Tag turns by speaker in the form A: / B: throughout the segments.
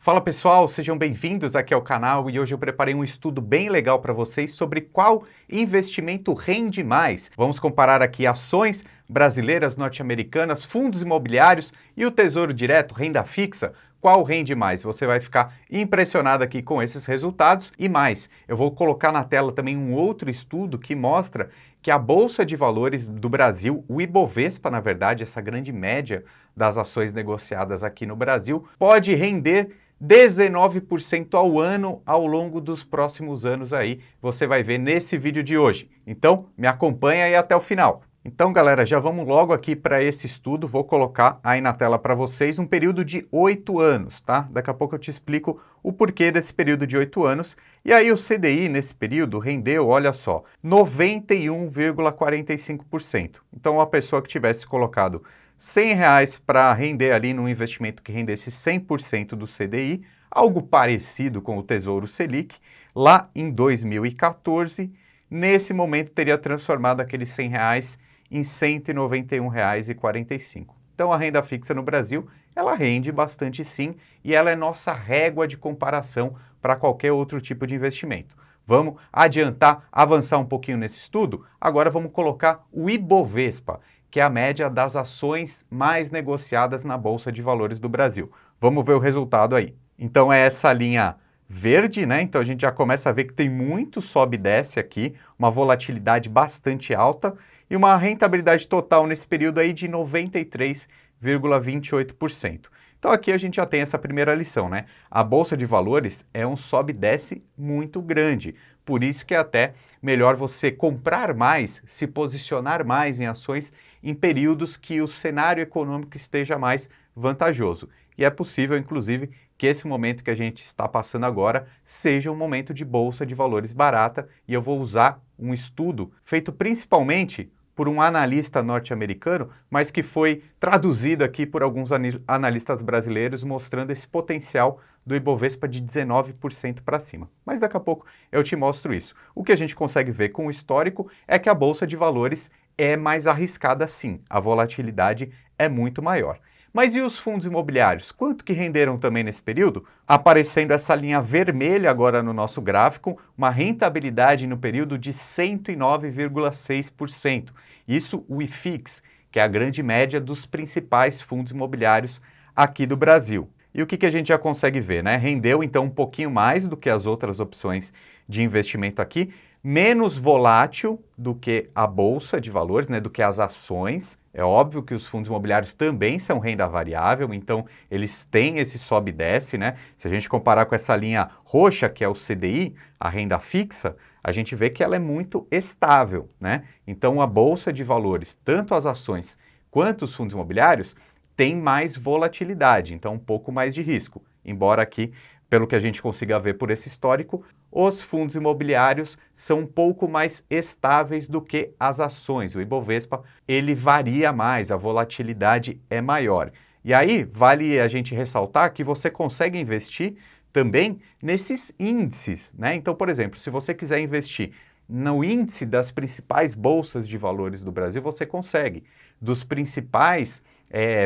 A: Fala pessoal, sejam bem-vindos aqui ao canal e hoje eu preparei um estudo bem legal para vocês sobre qual investimento rende mais. Vamos comparar aqui ações brasileiras, norte-americanas, fundos imobiliários e o Tesouro Direto, renda fixa. Qual rende mais? Você vai ficar impressionado aqui com esses resultados e mais. Eu vou colocar na tela também um outro estudo que mostra que a Bolsa de Valores do Brasil, o Ibovespa, na verdade, essa grande média das ações negociadas aqui no Brasil, pode render 19% ao ano ao longo dos próximos anos aí, você vai ver nesse vídeo de hoje. Então, me acompanha aí até o final. Então, galera, já vamos logo aqui para esse estudo, vou colocar aí na tela para vocês um período de 8 anos, tá? Daqui a pouco eu te explico o porquê desse período de 8 anos. E aí o CDI nesse período rendeu, olha só, 91,45%. Então, uma pessoa que tivesse colocado R$100 para render ali num investimento que rendesse 100% do CDI, algo parecido com o Tesouro Selic, lá em 2014, nesse momento teria transformado aqueles R$100 em R$ 191,45. Então a renda fixa no Brasil, ela rende bastante sim, e ela é nossa régua de comparação para qualquer outro tipo de investimento. Vamos adiantar, avançar um pouquinho nesse estudo? Agora vamos colocar o Ibovespa, que é a média das ações mais negociadas na Bolsa de Valores do Brasil. Vamos ver o resultado aí. Então é essa linha verde, né? Então a gente já começa a ver que tem muito sobe e desce aqui, uma volatilidade bastante alta e uma rentabilidade total nesse período aí de 93,28%. Então aqui a gente já tem essa primeira lição, né? A Bolsa de Valores é um sobe e desce muito grande, por isso que é até melhor você comprar mais, se posicionar mais em ações em períodos que o cenário econômico esteja mais vantajoso. E é possível, inclusive, que esse momento que a gente está passando agora seja um momento de bolsa de valores barata, e eu vou usar um estudo feito principalmente por um analista norte-americano, mas que foi traduzido aqui por alguns analistas brasileiros, mostrando esse potencial do Ibovespa de 19% para cima. Mas daqui a pouco eu te mostro isso. O que a gente consegue ver com o histórico é que a Bolsa de Valores é mais arriscada sim, a volatilidade é muito maior. Mas e os fundos imobiliários? Quanto que renderam também nesse período? Aparecendo essa linha vermelha agora no nosso gráfico, uma rentabilidade no período de 109,6%. Isso o IFIX, que é a grande média dos principais fundos imobiliários aqui do Brasil. E o que a gente já consegue ver, né? Rendeu então um pouquinho mais do que as outras opções de investimento aqui, menos volátil do que a Bolsa de Valores, né, do que as ações. É óbvio que os fundos imobiliários também são renda variável, então eles têm esse sobe e desce, né? Se a gente comparar com essa linha roxa, que é o CDI, a renda fixa, a gente vê que ela é muito estável, né? Então a Bolsa de Valores, tanto as ações quanto os fundos imobiliários, tem mais volatilidade, então um pouco mais de risco. Embora aqui, pelo que a gente consiga ver por esse histórico, os fundos imobiliários são um pouco mais estáveis do que as ações. O Ibovespa, ele varia mais, a volatilidade é maior. E aí, vale a gente ressaltar que você consegue investir também nesses índices, né? Então, por exemplo, se você quiser investir no índice das principais bolsas de valores do Brasil, você consegue. Dos principais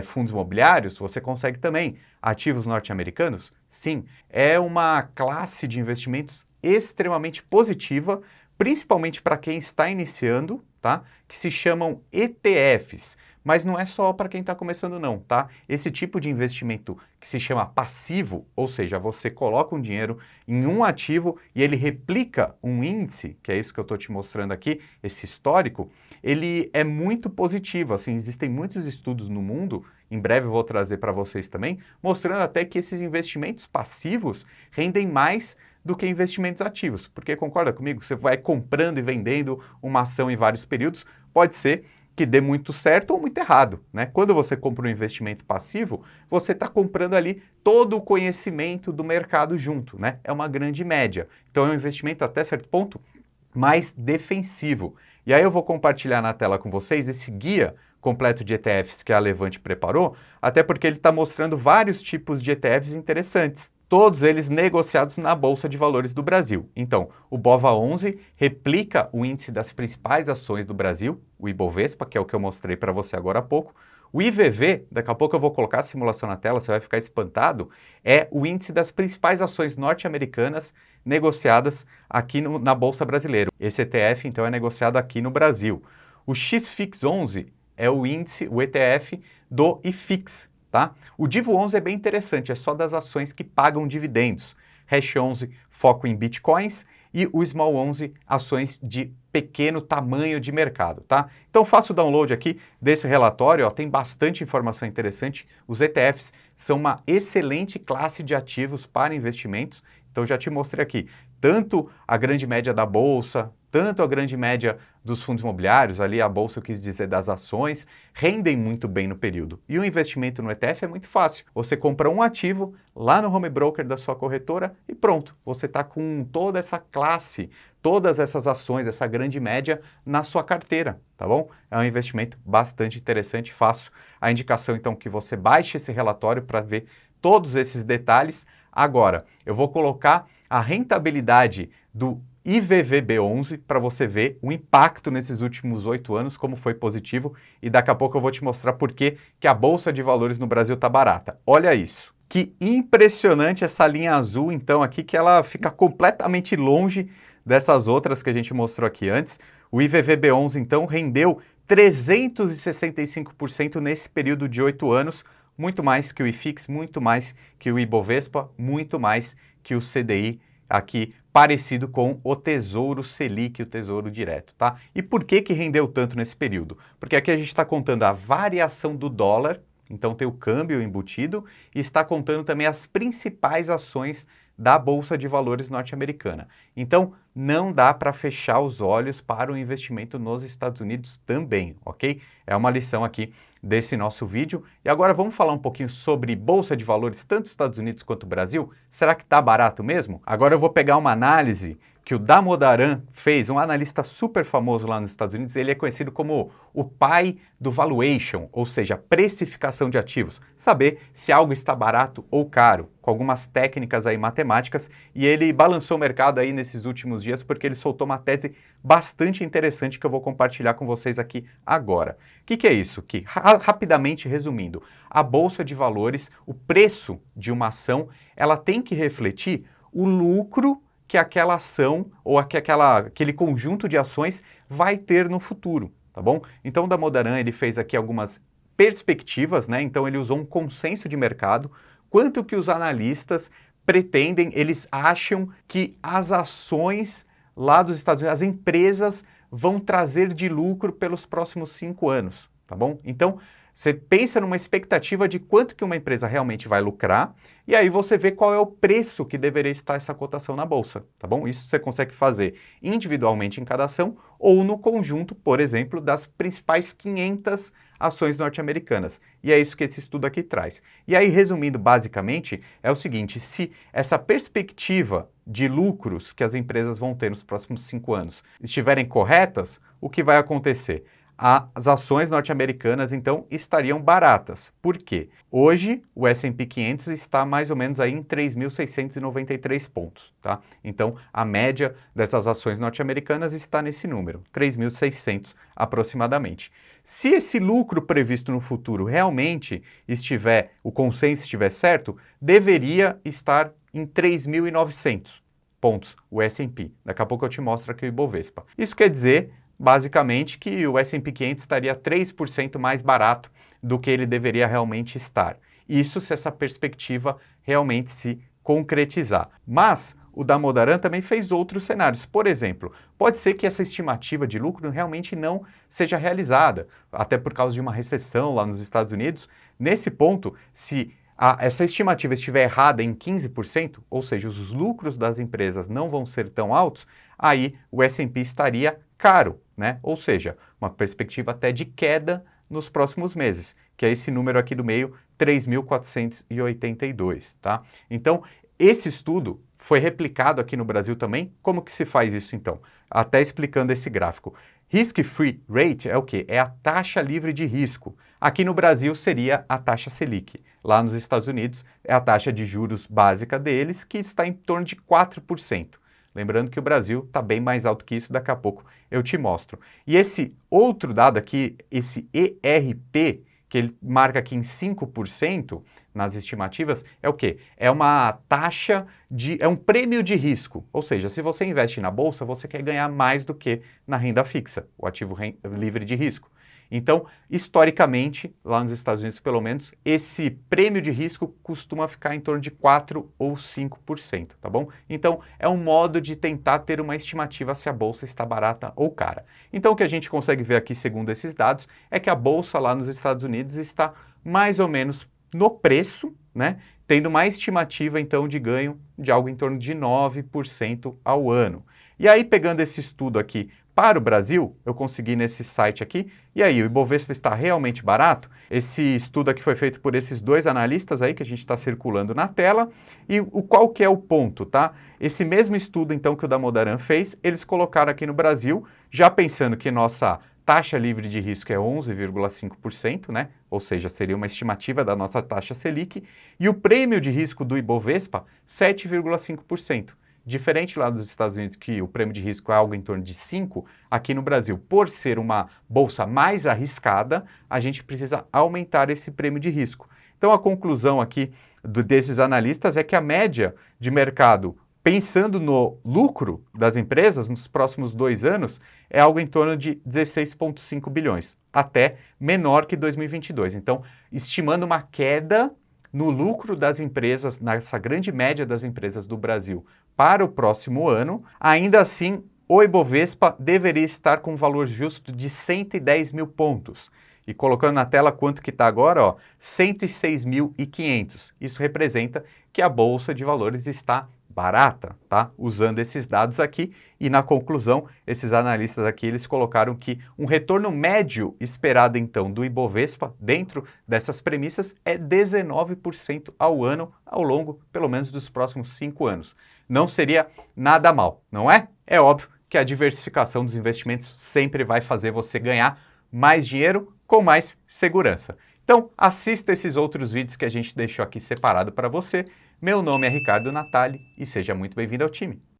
A: fundos imobiliários, você consegue também. Ativos norte-americanos? Sim. É uma classe de investimentos extremamente positiva, principalmente para quem está iniciando, tá? Que se chamam ETFs. Mas não é só para quem está começando não, tá? Esse tipo de investimento que se chama passivo, ou seja, você coloca um dinheiro em um ativo e ele replica um índice, que é isso que eu estou te mostrando aqui, esse histórico, ele é muito positivo, assim, existem muitos estudos no mundo, em breve eu vou trazer para vocês também, mostrando até que esses investimentos passivos rendem mais do que investimentos ativos, porque concorda comigo? Você vai comprando e vendendo uma ação em vários períodos, pode ser que dê muito certo ou muito errado, né? Quando você compra um investimento passivo, você está comprando ali todo o conhecimento do mercado junto, né? É uma grande média. Então é um investimento até certo ponto mais defensivo. E aí eu vou compartilhar na tela com vocês esse guia completo de ETFs que a Levante preparou, até porque ele está mostrando vários tipos de ETFs interessantes. Todos eles negociados na Bolsa de Valores do Brasil. Então, o BOVA11 replica o índice das principais ações do Brasil, o Ibovespa, que é o que eu mostrei para você agora há pouco. O IVV, daqui a pouco eu vou colocar a simulação na tela, você vai ficar espantado, é o índice das principais ações norte-americanas negociadas aqui na Bolsa Brasileira. Esse ETF, então, é negociado aqui no Brasil. O XFIX11 é o índice, o ETF do IFIX, tá? O Divo 11 é bem interessante, é só das ações que pagam dividendos. Hash 11, foco em bitcoins, e o Small 11, ações de pequeno tamanho de mercado, tá? Então faça o download aqui desse relatório, ó, tem bastante informação interessante. Os ETFs são uma excelente classe de ativos para investimentos, então já te mostrei aqui tanto a grande média da bolsa, tanto a grande média dos fundos imobiliários, ali a bolsa eu quis dizer das ações, rendem muito bem no período. E o investimento no ETF é muito fácil. Você compra um ativo lá no home broker da sua corretora e pronto, você está com toda essa classe, todas essas ações, essa grande média na sua carteira, tá bom? É um investimento bastante interessante, faço a indicação então que você baixe esse relatório para ver todos esses detalhes. Agora, eu vou colocar a rentabilidade do IVVB11 para você ver o impacto nesses últimos 8 anos, como foi positivo, e daqui a pouco eu vou te mostrar por que a Bolsa de Valores no Brasil está barata. Olha isso. Que impressionante essa linha azul, então, aqui, que ela fica completamente longe dessas outras que a gente mostrou aqui antes. O IVVB11, então, rendeu 365% nesse período de 8 anos, muito mais que o IFIX, muito mais que o Ibovespa, muito mais que o CDI, aqui parecido com o Tesouro Selic, o Tesouro Direto, tá? E por que rendeu tanto nesse período? Porque aqui a gente está contando a variação do dólar, então tem o câmbio embutido, e está contando também as principais ações da Bolsa de Valores norte-americana. Então, não dá para fechar os olhos para o investimento nos Estados Unidos também, ok? É uma lição aqui desse nosso vídeo. E agora vamos falar um pouquinho sobre Bolsa de Valores, tanto Estados Unidos quanto Brasil? Será que está barato mesmo? Agora eu vou pegar uma análise que o Damodaran fez, um analista super famoso lá nos Estados Unidos. Ele é conhecido como o pai do valuation, ou seja, precificação de ativos. Saber se algo está barato ou caro, com algumas técnicas aí matemáticas, e ele balançou o mercado aí nesses últimos dias porque ele soltou uma tese bastante interessante que eu vou compartilhar com vocês aqui agora. O que é isso? Que, rapidamente resumindo, a Bolsa de Valores, o preço de uma ação, ela tem que refletir o lucro que aquela ação ou aquele conjunto de ações vai ter no futuro, tá bom? Então, o Damodaran, ele fez aqui algumas perspectivas, né? Então, ele usou um consenso de mercado, quanto que os analistas pretendem, eles acham que as ações lá dos Estados Unidos, as empresas vão trazer de lucro pelos próximos 5 anos, tá bom? Então, você pensa numa expectativa de quanto que uma empresa realmente vai lucrar e aí você vê qual é o preço que deveria estar essa cotação na bolsa, tá bom? Isso você consegue fazer individualmente em cada ação ou no conjunto, por exemplo, das principais 500 ações norte-americanas. E é isso que esse estudo aqui traz. E aí, resumindo basicamente, é o seguinte, se essa perspectiva de lucros que as empresas vão ter nos próximos 5 anos estiverem corretas, o que vai acontecer? As ações norte-americanas, então, estariam baratas. Por quê? Hoje, o S&P 500 está mais ou menos aí em 3.693 pontos, tá? Então, a média dessas ações norte-americanas está nesse número, 3.600 aproximadamente. Se esse lucro previsto no futuro realmente estiver, o consenso estiver certo, deveria estar em 3.900 pontos, o S&P. Daqui a pouco eu te mostro aqui o Ibovespa. Isso quer dizer basicamente que o S&P 500 estaria 3% mais barato do que ele deveria realmente estar. Isso se essa perspectiva realmente se concretizar. Mas o Damodaran também fez outros cenários. Por exemplo, pode ser que essa estimativa de lucro realmente não seja realizada, até por causa de uma recessão lá nos Estados Unidos. Nesse ponto, se essa estimativa estiver errada em 15%, ou seja, os lucros das empresas não vão ser tão altos, aí o S&P estaria caro, né? Ou seja, uma perspectiva até de queda nos próximos meses, que é esse número aqui do meio, 3.482, tá? Então, esse estudo foi replicado aqui no Brasil também. Como que se faz isso então? Até explicando esse gráfico. Risk-free rate é o quê? É a taxa livre de risco. Aqui no Brasil seria a taxa Selic. Lá nos Estados Unidos é a taxa de juros básica deles, que está em torno de 4%. Lembrando que o Brasil está bem mais alto que isso, daqui a pouco eu te mostro. E esse outro dado aqui, esse ERP, que ele marca aqui em 5% nas estimativas, é o quê? É uma taxa é um prêmio de risco. Ou seja, se você investe na bolsa, você quer ganhar mais do que na renda fixa, o ativo livre de risco. Então, historicamente, lá nos Estados Unidos pelo menos, esse prêmio de risco costuma ficar em torno de 4 ou 5%, tá bom? Então, é um modo de tentar ter uma estimativa se a bolsa está barata ou cara. Então, o que a gente consegue ver aqui, segundo esses dados, é que a bolsa lá nos Estados Unidos está mais ou menos no preço, né? Tendo uma estimativa, então, de ganho de algo em torno de 9% ao ano. E aí, pegando esse estudo aqui para o Brasil, eu consegui nesse site aqui, e aí, o Ibovespa está realmente barato? Esse estudo aqui foi feito por esses dois analistas aí que a gente está circulando na tela, e qual que é o ponto, tá? Esse mesmo estudo, então, que o da Modaran fez, eles colocaram aqui no Brasil, já pensando que nossa taxa livre de risco é 11,5%, né? Ou seja, seria uma estimativa da nossa taxa Selic, e o prêmio de risco do Ibovespa, 7,5%. Diferente lá dos Estados Unidos, que o prêmio de risco é algo em torno de 5%, aqui no Brasil, por ser uma bolsa mais arriscada, a gente precisa aumentar esse prêmio de risco. Então, a conclusão aqui desses analistas é que a média de mercado, pensando no lucro das empresas nos próximos 2 anos, é algo em torno de 16,5 bilhões, até menor que 2022. Então, estimando uma queda no lucro das empresas, nessa grande média das empresas do Brasil para o próximo ano, ainda assim, o Ibovespa deveria estar com um valor justo de 110 mil pontos. E colocando na tela quanto que está agora, ó, 106.500. Isso representa que a Bolsa de Valores está barata, tá? Usando esses dados aqui e na conclusão, esses analistas aqui, eles colocaram que um retorno médio esperado então do Ibovespa dentro dessas premissas é 19% ao ano ao longo, pelo menos, dos próximos 5 anos. Não seria nada mal, não é? É óbvio que a diversificação dos investimentos sempre vai fazer você ganhar mais dinheiro com mais segurança. Então, assista esses outros vídeos que a gente deixou aqui separado para você. Meu nome é Ricardo Natali e seja muito bem-vindo ao time.